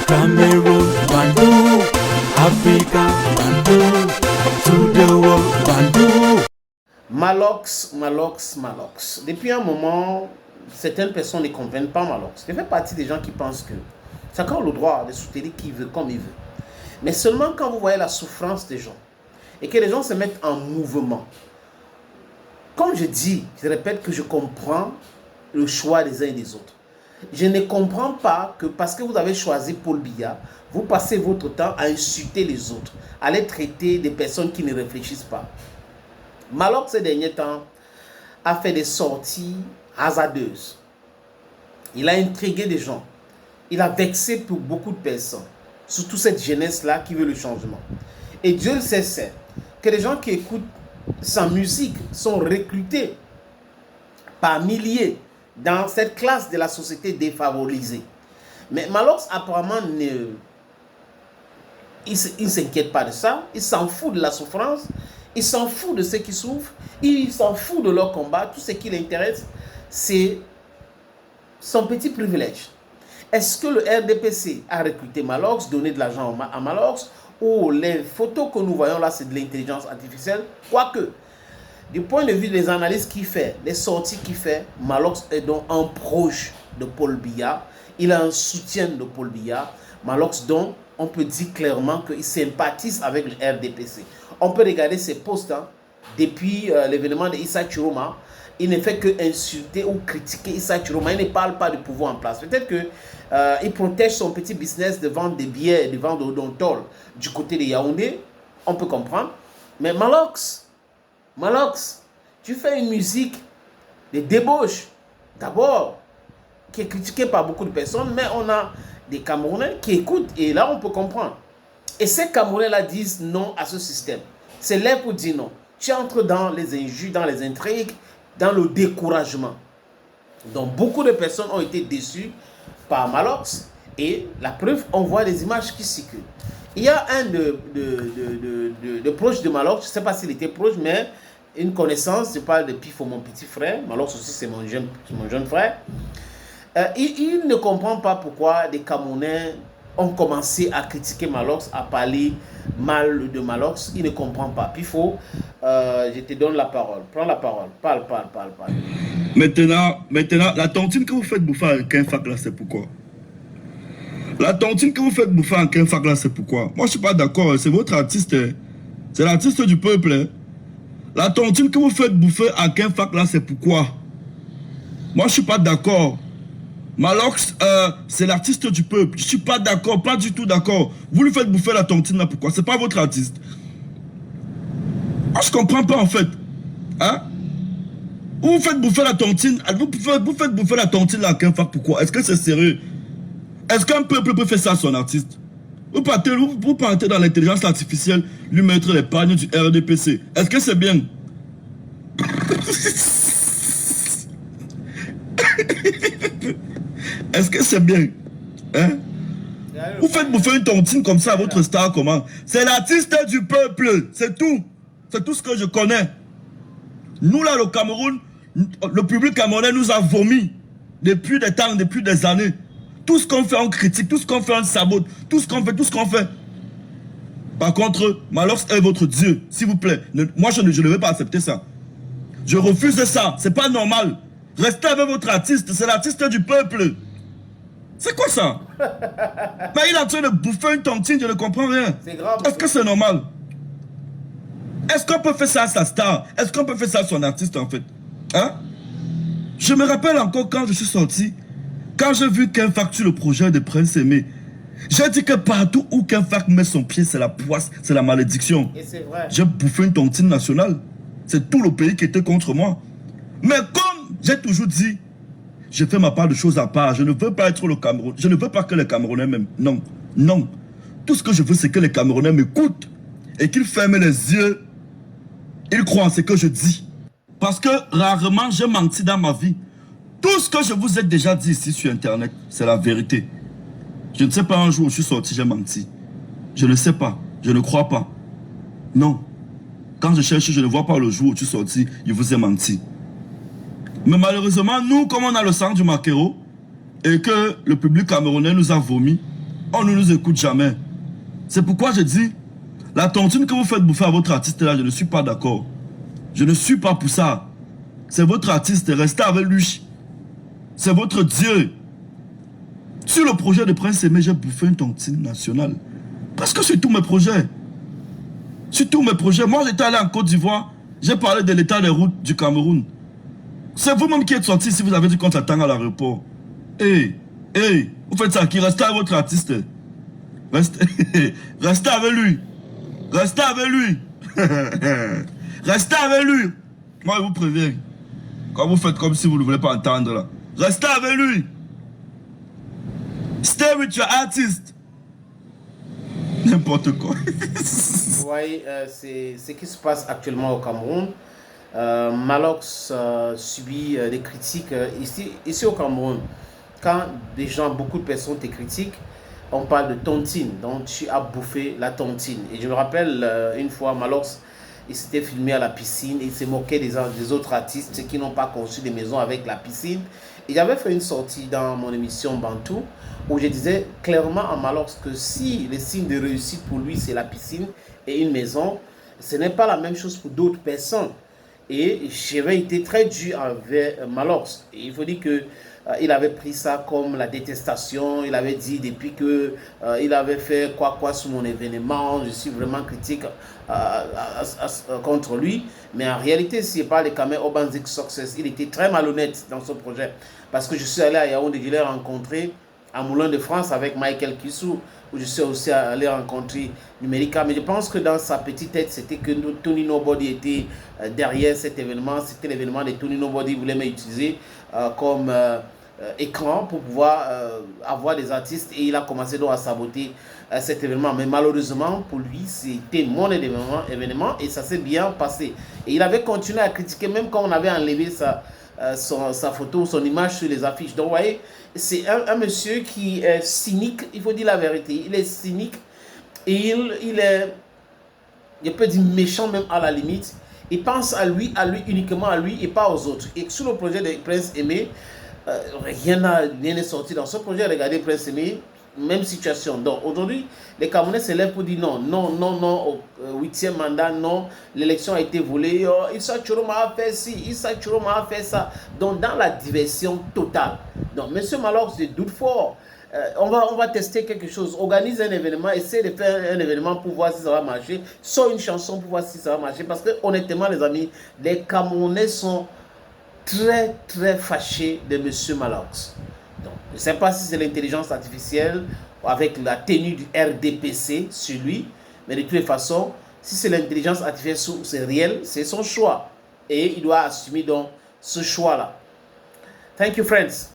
Cameroon, Bandou, Africa, Bandou, to the world, Bandou. Malox, Malox, Malox. Depuis un moment, certaines personnes ne comprennent pas Malox. Je fais partie des gens qui pensent que chacun a le droit de soutenir qui veut, comme il veut. Mais seulement quand vous voyez la souffrance des gens et que les gens se mettent en mouvement. Comme je dis, je répète que je comprends le choix des uns et des autres. Je ne comprends pas que parce que vous avez choisi Paul Biya, vous passez votre temps à insulter les autres, à les traiter des personnes qui ne réfléchissent pas. Malox, ces derniers temps, a fait des sorties hasardeuses. Il a intrigué des gens. Il a vexé pour beaucoup de personnes, surtout cette jeunesse-là qui veut le changement. Et Dieu le sait, que les gens qui écoutent sa musique sont recrutés par milliers dans cette classe de la société défavorisée. Mais Malox, apparemment, il ne s'inquiète pas de ça. Il s'en fout de la souffrance. Il s'en fout de ceux qui souffrent. Il s'en fout de leur combat. Tout ce qui l'intéresse, c'est son petit privilège. Est-ce que le RDPC a recruté Malox, donné de l'argent à Malox, ou les photos que nous voyons là, c'est de l'intelligence artificielle? Quoique, du point de vue des analyses qu'il fait, des sorties qu'il fait, Malox est donc un proche de Paul Biya. Il a un soutien de Paul Biya. Malox, donc, on peut dire clairement qu'il sympathise avec le RDPC. On peut regarder ses posts hein, depuis l'événement de Issa Chiroma. Il ne fait que insulter ou critiquer Issa Chiroma. Il ne parle pas du pouvoir en place. Peut-être qu'il protège son petit business de vendre des billets, de vendre d'odontol du côté de Yaoundé. On peut comprendre. Mais Malox, tu fais une musique de débauche, d'abord, qui est critiquée par beaucoup de personnes, mais on a des Camerounais qui écoutent, et là on peut comprendre. Et ces Camerounais-là disent non à ce système. C'est là pour dire non. Tu entres dans les injures, dans les intrigues, dans le découragement. Donc beaucoup de personnes ont été déçues par Malox, et la preuve, on voit les images qui circulent. Il y a un de proche de Malox, je ne sais pas s'il était proche, mais une connaissance, je parle de Pifo, mon petit frère. Malox aussi, c'est mon jeune frère. Il ne comprend pas pourquoi des Camerounais ont commencé à critiquer Malox, à parler mal de Malox. Il ne comprend pas. Pifo, je te donne la parole. Prends la parole. Parle. Maintenant, la tontine que vous faites bouffer avec un fac là, c'est pourquoi? La tontine que vous faites bouffer en Kenfak là, c'est pourquoi? Moi, je suis pas d'accord. C'est votre artiste. C'est l'artiste du peuple. La tontine que vous faites bouffer en Kenfak là, c'est pourquoi? Moi, je suis pas d'accord. Malox, c'est l'artiste du peuple. Je suis pas d'accord, pas du tout d'accord. Vous lui faites bouffer la tontine là, pourquoi? C'est pas votre artiste. Moi, je comprends pas en fait. Hein? Vous faites bouffer la tontine. Vous faites bouffer la tontine là en Kenfak, pourquoi? Est-ce que c'est sérieux? Est-ce qu'un peuple peut faire ça à son artiste? Vous partez dans l'intelligence artificielle, lui mettre les pagnes du RDPC. Est-ce que c'est bien? Est-ce que c'est bien? Hein? Vous faites bouffer une tontine comme ça à votre star, comment? C'est l'artiste du peuple, c'est tout. C'est tout ce que je connais. Nous là, le Cameroun, le public camerounais nous a vomi depuis des temps, depuis des années. Tout ce qu'on fait, on critique. Tout ce qu'on fait, on sabote. Tout ce qu'on fait. Par contre, Malox est votre Dieu. S'il vous plaît. Moi, je ne vais pas accepter ça. Je refuse ça. C'est pas normal. Restez avec votre artiste. C'est l'artiste du peuple. C'est quoi ça? Mais il est en train de bouffer une tontine. Je ne comprends rien. C'est grave. Est-ce que c'est normal? Est-ce qu'on peut faire ça à sa star? Est-ce qu'on peut faire ça à son artiste, en fait? Hein? Je me rappelle encore quand je suis sorti. Quand j'ai vu Kenfak sur le projet de Prince Aimé, j'ai dit que partout où Kenfak met son pied, c'est la poisse, c'est la malédiction. Et c'est vrai. J'ai bouffé une tontine nationale. C'est tout le pays qui était contre moi. Mais comme j'ai toujours dit, je fais ma part de choses à part. Je ne veux pas être le Cameroun. Je ne veux pas que les Camerounais m'aiment. Non, non. Tout ce que je veux, c'est que les Camerounais m'écoutent et qu'ils ferment les yeux. Ils croient en ce que je dis. Parce que rarement j'ai menti dans ma vie. Tout ce que je vous ai déjà dit ici sur Internet, c'est la vérité. Je ne sais pas un jour où je suis sorti, j'ai menti. Je ne sais pas, je ne crois pas. Non. Quand je cherche, je ne vois pas le jour où je suis sorti, je vous ai menti. Mais malheureusement, nous, comme on a le sang du maquereau, et que le public camerounais nous a vomi, On ne nous écoute jamais. C'est pourquoi je dis, la tontine que vous faites bouffer à votre artiste là, je ne suis pas d'accord. Je ne suis pas pour ça. C'est votre artiste, restez avec lui. C'est votre Dieu. Sur le projet de Prince Aimé, j'ai bouffé une tontine nationale. Parce que sur tous mes projets. Sur tous mes projets. Moi, j'étais allé en Côte d'Ivoire. J'ai parlé de l'état des routes du Cameroun. C'est vous-même qui êtes sorti si vous avez dit qu'on s'attend à l'aéroport. Hey, vous faites ça qui restez avec votre artiste. Restez avec lui. Restez avec lui. Restez avec lui. Moi, je vous préviens. Quand vous faites comme si vous ne voulez pas entendre là. Restez avec lui. Stay with your artist. N'importe quoi. Vous voyez, c'est ce qui se passe actuellement au Cameroun. Malox subit des critiques ici au Cameroun. Quand des gens, beaucoup de personnes te critiquent, on parle de tontine. Donc tu as bouffé la tontine. Et je me rappelle une fois, Malox, il s'était filmé à la piscine et il se moquait des autres artistes qui n'ont pas conçu des maisons avec la piscine. Et j'avais fait une sortie dans mon émission Bantou où je disais clairement à Malox que si le signe de réussite pour lui c'est la piscine et une maison, ce n'est pas la même chose pour d'autres personnes. Et j'avais été très dur avec Malox. Et il faut dire que il avait pris ça comme la détestation. Il avait dit depuis que il avait fait quoi sur mon événement, je suis vraiment critique contre lui. Mais en réalité, si c'est pas le Kamel Obanzik Success, il était très malhonnête dans ce projet. Parce que je suis allé à Yaoundé, je l'ai rencontré à Moulin de France avec Michael Kissou, où je suis aussi allé rencontrer Numérica. Mais je pense que dans sa petite tête, c'était que Tony Nobody était derrière cet événement. C'était l'événement de Tony Nobody. Il voulait m'utiliser comme écran pour pouvoir avoir des artistes. Et il a commencé donc à saboter cet événement. Mais malheureusement, pour lui, c'était mon événement et ça s'est bien passé. Et il avait continué à critiquer, même quand on avait enlevé sa photo, son image sur les affiches. Donc, vous voyez, c'est un monsieur qui est cynique, il faut dire la vérité. Il est cynique et il est, je peux dire méchant même à la limite. Il pense à lui, uniquement à lui et pas aux autres. Et sur le projet de Prince Aimé, rien n'est sorti dans ce projet. Regardez Prince Aimé, même situation. Donc aujourd'hui, les Camerounais se lèvent pour dire non, au 8e mandat, non, l'élection a été volée, Issa Choroma a fait ci, Issa Choroma a fait ça. Donc dans la diversion totale. Donc M. Malox se doute fort. On va tester quelque chose, organise un événement, essaie de faire un événement pour voir si ça va marcher, sort une chanson pour voir si ça va marcher. Parce que honnêtement les amis, les Camerounais sont très fâchés de M. Malox. Donc, je ne sais pas si c'est l'intelligence artificielle avec la tenue du RDPC sur lui, mais de toutes les façons, si c'est l'intelligence artificielle, c'est réel, c'est son choix. Et il doit assumer donc ce choix-là. Thank you, friends.